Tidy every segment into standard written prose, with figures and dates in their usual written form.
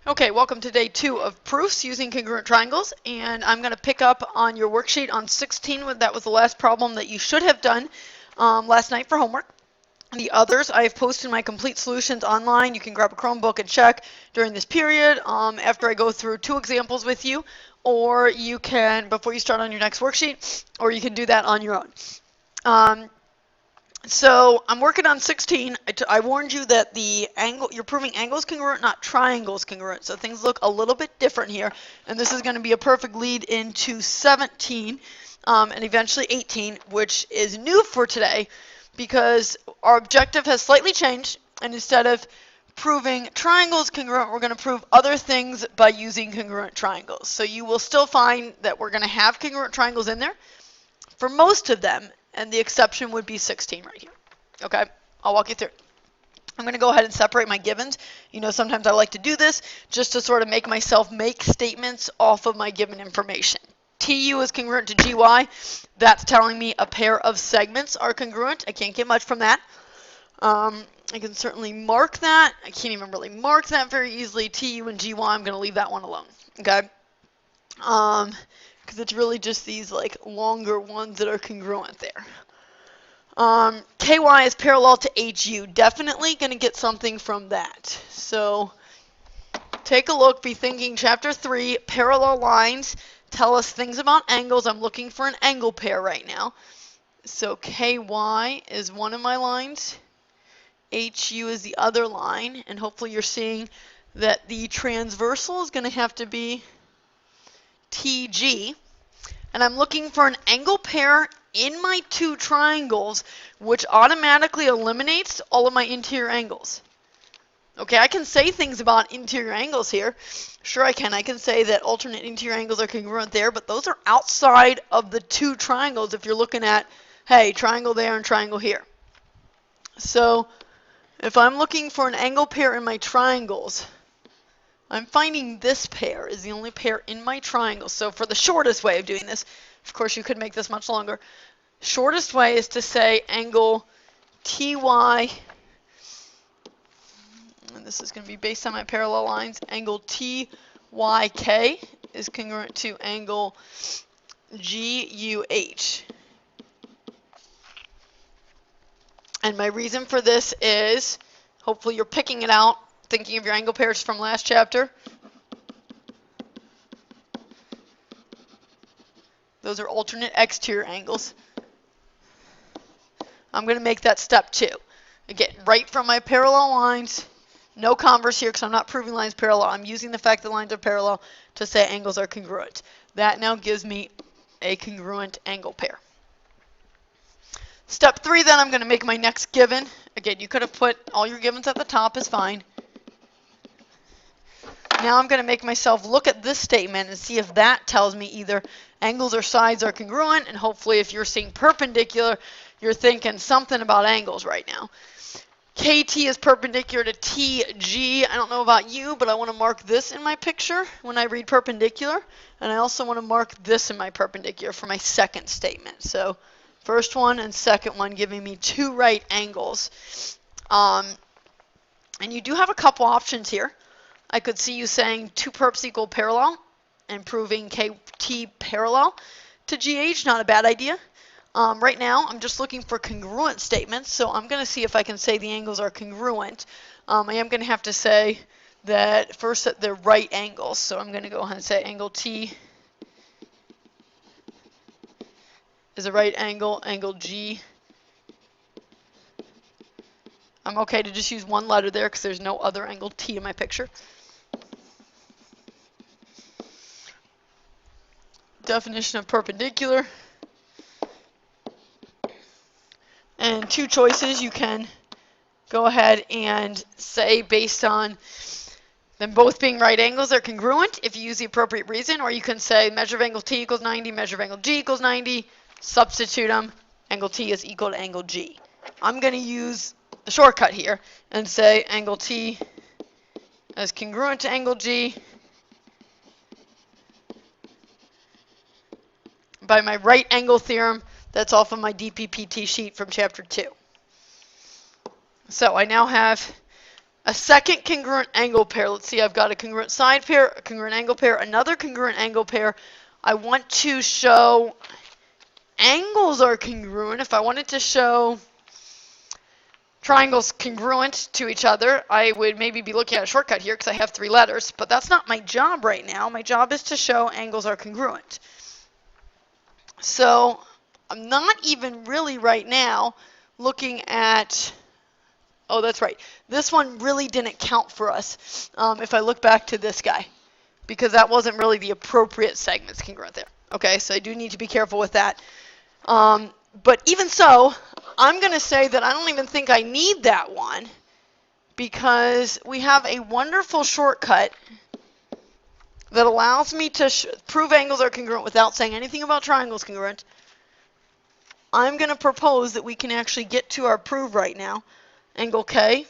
Okay, welcome to day 2 of proofs using congruent triangles, and I'm going to pick up on your worksheet on 16. That was the last problem that you should have done last night for homework. The others, I have posted my complete solutions online. You can grab a Chromebook and check during this period after I go through 2 examples with you, or you can, before you start on your next worksheet, or you can do that on your own. So I'm working on 16. I warned you that the angle, you're proving angles congruent, not triangles congruent. So things look a little bit different here. And this is going to be a perfect lead into 17 and eventually 18, which is new for today because our objective has slightly changed. And instead of proving triangles congruent, we're going to prove other things by using congruent triangles. So you will still find that we're going to have congruent triangles in there for most of them, and the exception would be 16 right here. Okay, I'll walk you through it. I'm going to go ahead and separate my givens. You know, sometimes I like to do this just to sort of make myself make statements off of my given information. TU is congruent to GY. That's telling me a pair of segments are congruent. I can't get much from that. I can certainly mark that. I can't even really mark that very easily. TU and GY, I'm going to leave that one alone. Okay? Because it's really just these like longer ones that are congruent there. KY is parallel to HU. Definitely going to get something from that. So take a look, be thinking chapter 3, parallel lines tell us things about angles. I'm looking for an angle pair right now. So KY is one of my lines. HU is the other line. And hopefully you're seeing that the transversal is going to have to be TG. And I'm looking for an angle pair in my 2 triangles, which automatically eliminates all of my interior angles. Okay, I can say things about interior angles here. Sure I can. I can say that alternate interior angles are congruent there, but those are outside of the 2 triangles if you're looking at, hey, triangle there and triangle here. So if I'm looking for an angle pair in my triangles, I'm finding this pair is the only pair in my triangle. So for the shortest way of doing this, of course you could make this much longer. Shortest way is to say angle TY, and this is going to be based on my parallel lines, angle TYK is congruent to angle GUH. And my reason for this is, hopefully you're picking it out, thinking of your angle pairs from last chapter. Those are alternate exterior angles. I'm going to make that step 2. Again, right from my parallel lines, no converse here because I'm not proving lines parallel. I'm using the fact that lines are parallel to say angles are congruent. That now gives me a congruent angle pair. Step 3, then I'm going to make my next given. Again, you could have put all your givens at the top, is fine. Now I'm going to make myself look at this statement and see if that tells me either angles or sides are congruent, and hopefully if you're seeing perpendicular, you're thinking something about angles right now. KT is perpendicular to TG. I don't know about you, but I want to mark this in my picture when I read perpendicular, and I also want to mark this in my perpendicular for my second statement. So first one and second one giving me 2 right angles. And you do have a couple options here. I could see you saying 2 perps equal parallel and proving KT parallel to GH. Not a bad idea. Right now, I'm just looking for congruent statements, so I'm going to see if I can say the angles are congruent. I am going to have to say that first that they're right angles, so I'm going to go ahead and say angle T is a right angle, angle G. I'm okay to just use one letter there because there's no other angle T in my picture. Definition of perpendicular. And 2 choices you can go ahead and say based on them both being right angles are congruent if you use the appropriate reason, or you can say measure of angle T equals 90, measure of angle G equals 90, substitute them, angle T is equal to angle G. I'm going to use the shortcut here and say angle T is congruent to angle G by my right angle theorem. That's off of my DPPT sheet from chapter 2. So I now have a second congruent angle pair. Let's see, I've got a congruent side pair, a congruent angle pair, another congruent angle pair. I want to show angles are congruent. If I wanted to show triangles congruent to each other, I would maybe be looking at a shortcut here because I have 3 letters, but that's not my job right now. My job is to show angles are congruent. So I'm not even really right now looking at, oh, that's right. This one really didn't count for us if I look back to this guy, because that wasn't really the appropriate segments congruent there. Okay, so I do need to be careful with that. But even so, I'm going to say that I don't even think I need that one, because we have a wonderful shortcut that allows me to prove angles are congruent without saying anything about triangles congruent. I'm going to propose that we can actually get to our proof right now. Angle K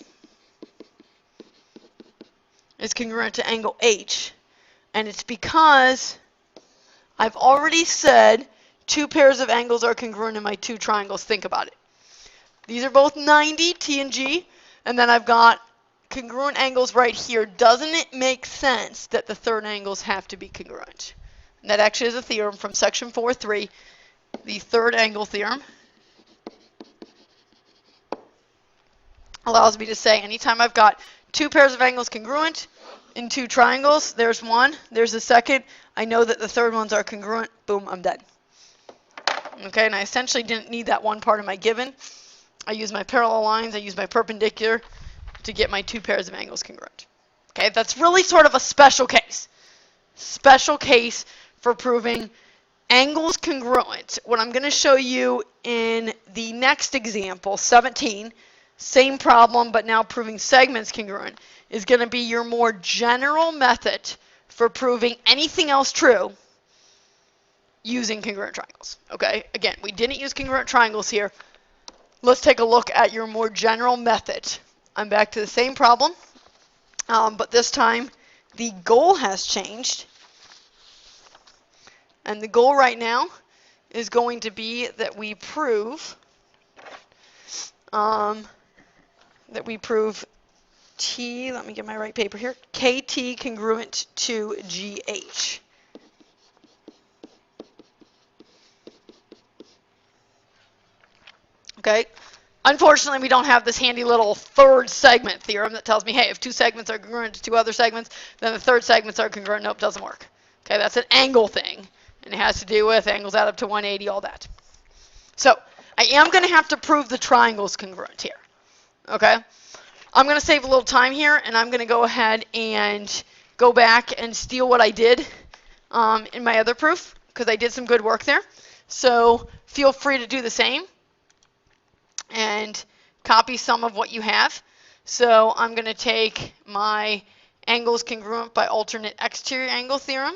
is congruent to angle H, and it's because I've already said 2 pairs of angles are congruent in my 2 triangles. Think about it. These are both 90, T and G, and then I've got congruent angles right here. Doesn't it make sense that the third angles have to be congruent? And that actually is a theorem from section 4.3, the third angle theorem. Allows me to say anytime I've got 2 pairs of angles congruent in 2 triangles, there's one, there's a second, I know that the third ones are congruent, boom, I'm done. Okay, and I essentially didn't need that one part of my given. I use my parallel lines, I use my perpendicular to get my 2 pairs of angles congruent. Okay, that's really sort of a special case. Special case for proving angles congruent. What I'm going to show you in the next example, 17, same problem but now proving segments congruent, is going to be your more general method for proving anything else true using congruent triangles. Okay, again, we didn't use congruent triangles here. Let's take a look at your more general method. I'm back to the same problem, but this time the goal has changed. And the goal right now is going to be that we prove T, let me get my right paper here, KT congruent to GH. Okay. Unfortunately, we don't have this handy little third segment theorem that tells me, hey, if 2 segments are congruent to 2 other segments, then the third segments are congruent. Nope, doesn't work. Okay, that's an angle thing, and it has to do with angles add up to 180, all that. So I am going to have to prove the triangles congruent here. Okay, I'm going to save a little time here, and I'm going to go ahead and go back and steal what I did in my other proof, because I did some good work there. So feel free to do the same and copy some of what you have. So I'm going to take my angles congruent by alternate exterior angle theorem.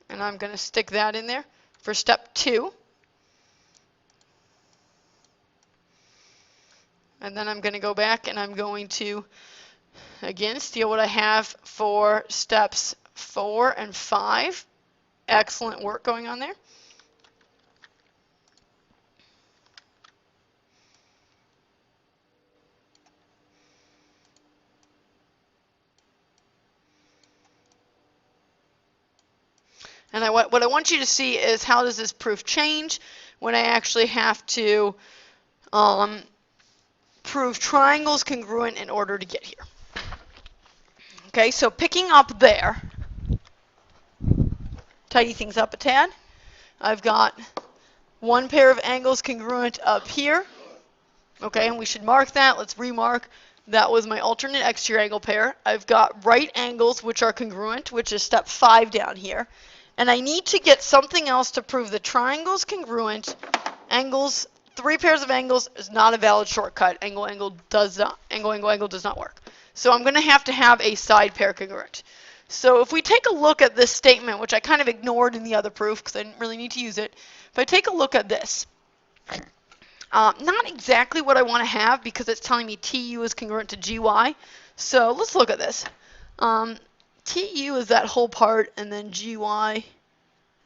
And I'm going to stick that in there for step 2. And then I'm going to go back and I'm going to, again, steal what I have for steps 4 and 5. Excellent work going on there. And what I want you to see is how does this proof change when I actually have to prove triangles congruent in order to get here. Okay, so picking up there, tidy things up a tad. I've got 1 pair of angles congruent up here. Okay, and we should mark that. Let's remark. That was my alternate exterior angle pair. I've got right angles which are congruent, which is step 5 down here. And I need to get something else to prove the triangles congruent. Angles, 3 pairs of angles is not a valid shortcut. Angle does not work. So I'm going to have a side pair congruent. So if we take a look at this statement, which I kind of ignored in the other proof because I didn't really need to use it. If I take a look at this, not exactly what I want to have because it's telling me TU is congruent to GY. So let's look at this. TU is that whole part, and then GY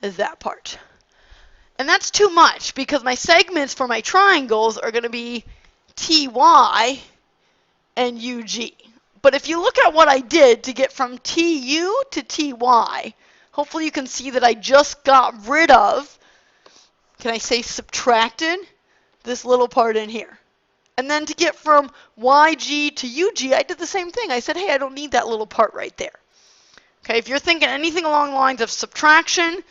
is that part. And that's too much because my segments for my triangles are going to be TY and UG. But if you look at what I did to get from TU to TY, hopefully you can see that I just got rid of, can I say subtracted, this little part in here. And then to get from YG to UG, I did the same thing. I said, hey, I don't need that little part right there. Okay, if you're thinking anything along the lines of subtraction,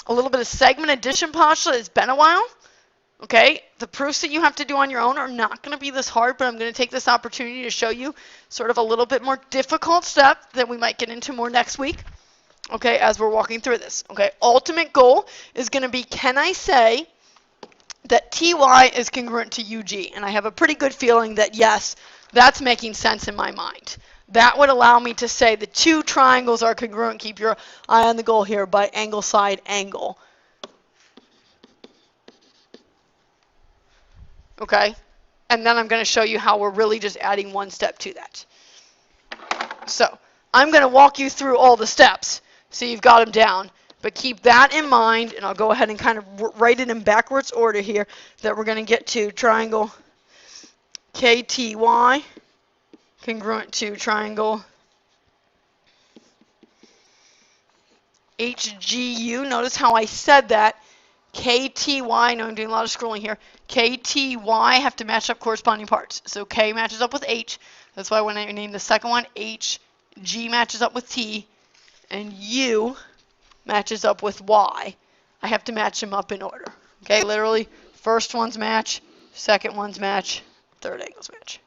a little bit of segment addition postulate, it's been a while. Okay, the proofs that you have to do on your own are not going to be this hard, but I'm going to take this opportunity to show you sort of a little bit more difficult step that we might get into more next week, okay, as we're walking through this. Okay, ultimate goal is going to be, can I say that TY is congruent to UG? And I have a pretty good feeling that, yes, that's making sense in my mind. That would allow me to say the two triangles are congruent. Keep your eye on the goal here by angle side angle. Okay? And then I'm going to show you how we're really just adding one step to that. So I'm going to walk you through all the steps so you've got them down. But keep that in mind, and I'll go ahead and kind of write it in backwards order here, that we're going to get to triangle KTY congruent to triangle HGU. Notice how I said that. KTY, no, I'm doing a lot of scrolling here. KTY have to match up corresponding parts. So K matches up with H. That's why when I name the second one H, G matches up with T, and U matches up with Y. I have to match them up in order. Okay, literally, first ones match, second ones match, third angles match.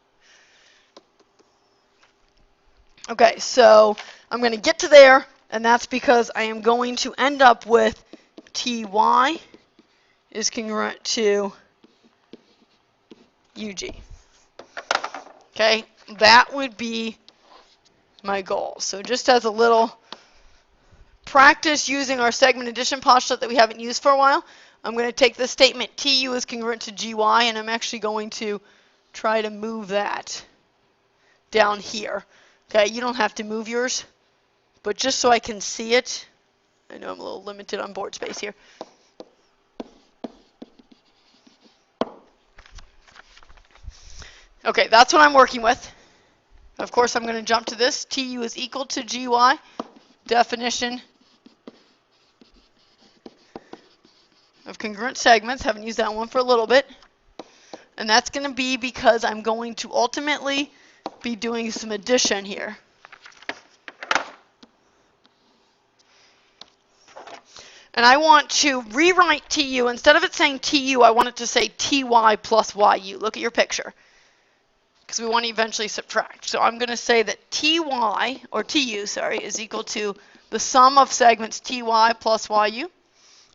Okay, so I'm going to get to there, and that's because I am going to end up with TY is congruent to UG. Okay, that would be my goal. So just as a little practice using our segment addition postulate that we haven't used for a while, I'm going to take this statement, TU is congruent to GY, and I'm actually going to try to move that down here. Okay, you don't have to move yours, but just so I can see it, I know I'm a little limited on board space here. Okay, that's what I'm working with. Of course, I'm going to jump to this. TU is equal to GY. Definition of congruent segments. Haven't used that one for a little bit. And that's going to be because I'm going to ultimately be doing some addition here. And I want to rewrite TU. Instead of it saying TU, I want it to say TY plus YU. Look at your picture, because we want to eventually subtract. So I'm going to say that TY, or TU, sorry, is equal to the sum of segments TY plus YU.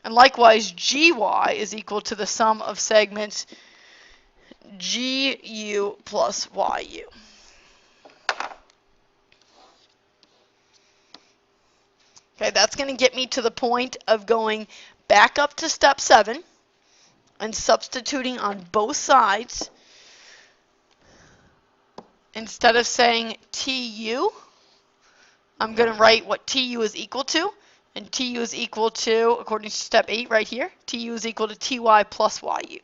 And likewise, GY is equal to the sum of segments GU plus YU. Okay, that's going to get me to the point of going back up to step 7 and substituting on both sides. Instead of saying TU, I'm going to write what TU is equal to. And TU is equal to, according to step 8 right here, TU is equal to TY plus YU.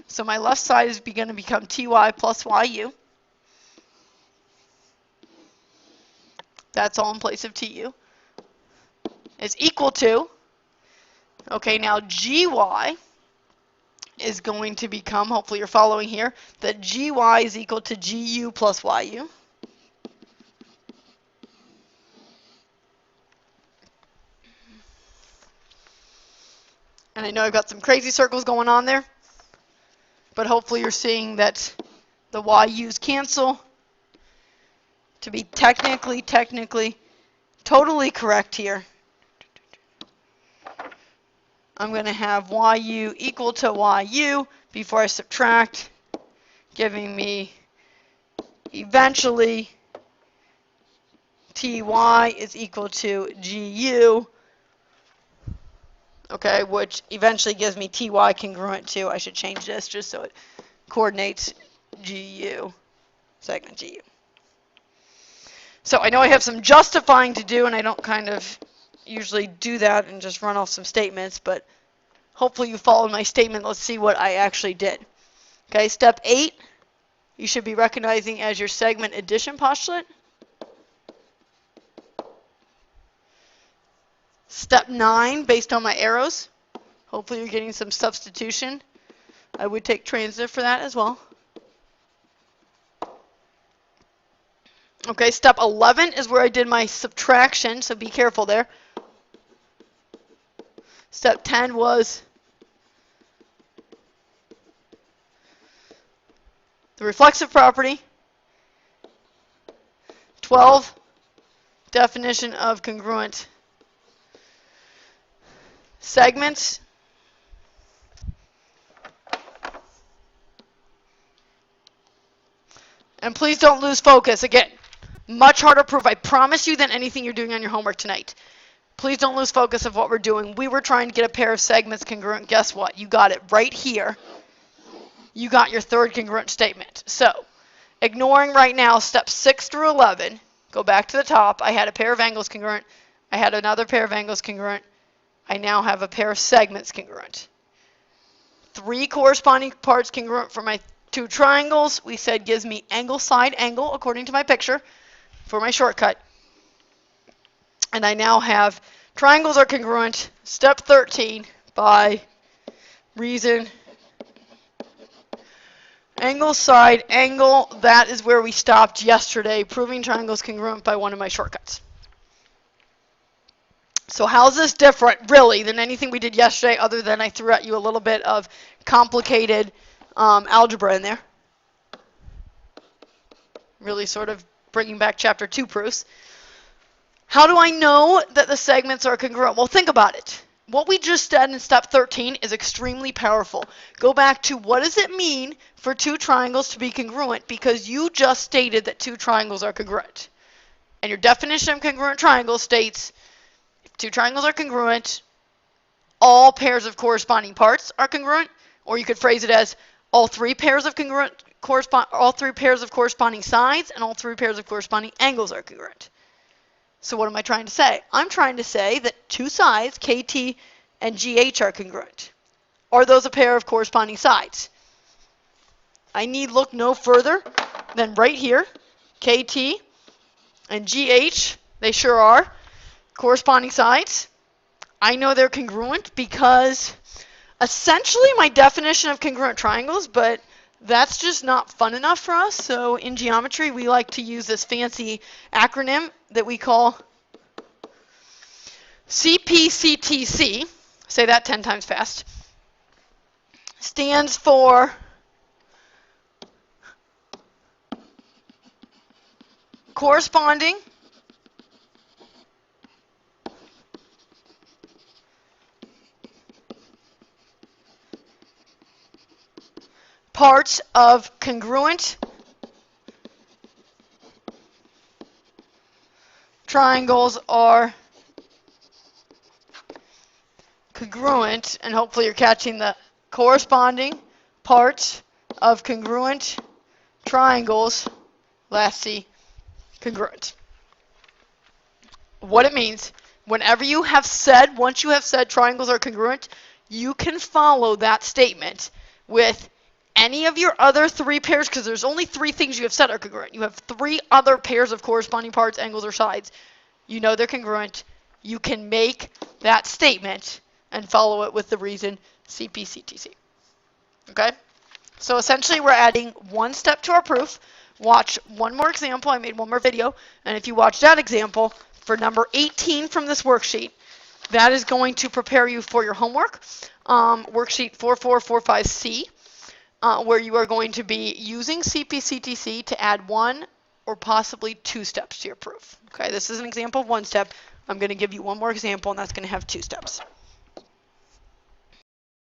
So my left side is going to become TY plus YU. That's all in place of TU. It's equal to, okay, now GY is going to become, hopefully you're following here, that GY is equal to GU plus YU. And I know I've got some crazy circles going on there, but hopefully you're seeing that the YU's cancel to be technically, totally correct here. I'm going to have YU equal to YU before I subtract, giving me eventually TY is equal to GU, okay, which eventually gives me TY congruent to, I should change this just so it coordinates GU, segment GU. So I know I have some justifying to do, and I don't kind of usually do that and just run off some statements, but hopefully you followed my statement. Let's see what I actually did. Okay, step 8, you should be recognizing as your segment addition postulate. Step 9, based on my arrows. Hopefully you're getting some substitution. I would take transitive for that as well. Okay, step 11 is where I did my subtraction, so be careful there. Step 10 was the reflexive property. 12, definition of congruent segments. And please don't lose focus. Again, much harder proof, I promise you, than anything you're doing on your homework tonight. Please don't lose focus of what we're doing. We were trying to get a pair of segments congruent. Guess what? You got it right here. You got your third congruent statement. So, ignoring right now steps 6 through 11, go back to the top. I had a pair of angles congruent. I had another pair of angles congruent. I now have a pair of segments congruent. 3 corresponding parts congruent for my 2 triangles. We said gives me angle side angle according to my picture for my shortcut. And I now have triangles are congruent. Step 13 by reason. Angle side angle, that is where we stopped yesterday, proving triangles congruent by one of my shortcuts. So how's this different, really, than anything we did yesterday, other than I threw at you a little bit of complicated algebra in there? Really sort of bringing back chapter 2 proofs. How do I know that the segments are congruent? Well, think about it. What we just said in step 13 is extremely powerful. Go back to what does it mean for 2 triangles to be congruent, because you just stated that 2 triangles are congruent. And your definition of congruent triangle states if 2 triangles are congruent, all pairs of corresponding parts are congruent, or you could phrase it as all 3 pairs of corresponding sides and all 3 pairs of corresponding angles are congruent. So what am I trying to say? I'm trying to say that 2 sides, KT and GH, are congruent. Are those a pair of corresponding sides? I need look no further than right here. KT and GH, they sure are corresponding sides. I know they're congruent because essentially my definition of congruent triangles, but that's just not fun enough for us. So in geometry, we like to use this fancy acronym that we call CPCTC. Say that 10 times fast. Stands for corresponding parts of congruent triangles are congruent, and hopefully you're catching the corresponding parts of congruent triangles, last C, congruent. What it means, whenever you have said, once you have said triangles are congruent, you can follow that statement with any of your other 3 pairs, because there's only 3 things you have said are congruent. You have 3 other pairs of corresponding parts, angles, or sides. You know they're congruent. You can make that statement and follow it with the reason CPCTC. Okay? So essentially we're adding 1 step to our proof. Watch one more example. I made one more video. And if you watch that example for number 18 from this worksheet, that is going to prepare you for your homework. Worksheet 4445C. Where you are going to be using CPCTC to add 1 or possibly 2 steps to your proof. Okay, this is an example of 1 step. I'm going to give you one more example, and that's going to have 2 steps.